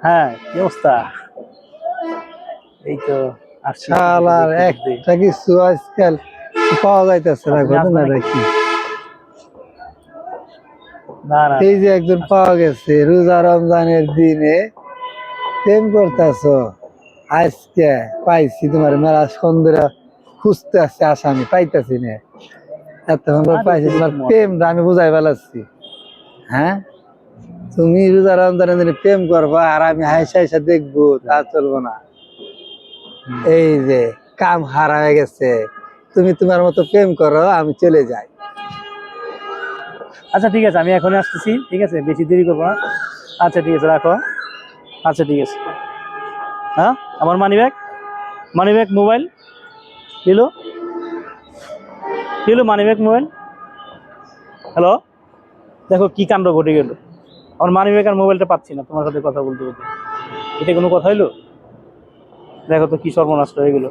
হ্যাঁ, কি অবস্থা? এই তো আসছি শালার একটা কিছু আজকাল পাওয়া যাইতেছে না, ঘটনা নাকি? না না এই যে একজন পাওয়া গেছে রোজা রমজানের দিনে প্রেম করতেছ, আজকে পাইছি তোমার মেলা সুন্দর খুঁজতে আসছে, আসামি পাইতেছি না, এতক্ষণ পর পাইছি তোমার প্রেমটা আমি বুঝাই ফেলাচ্ছি। হ্যাঁ, তুমি রোজা রমজানের দিনে প্রেম করবা আর আমি হাইসা হাইসা দেখবো, তা চলবো না। এই যে কাম হারা হয়ে গেছে, তুমি তোমার মতো প্রেম করো, আমি চলে যাই। আচ্ছা ঠিক আছে, আমি এখনই আসতেছি। ঠিক আছে, বেশি দেরি করবো না। আচ্ছা ঠিক আছে, রাখো। আচ্ছা ঠিক আছে। হ্যাঁ, আমার মানি ব্যাগ মোবাইল দিলো মানি ব্যাগ মোবাইল। হ্যালো, দেখো কি কাণ্ড ঘটে গেল। আমার মানি ব্যাগ আর মোবাইলটা পাচ্ছি না তোমার সাথে কথা বলতে বলতে। এটা কোনো কথা হইলো? দেখো তো কি সর্বনাশ হয়ে গেল।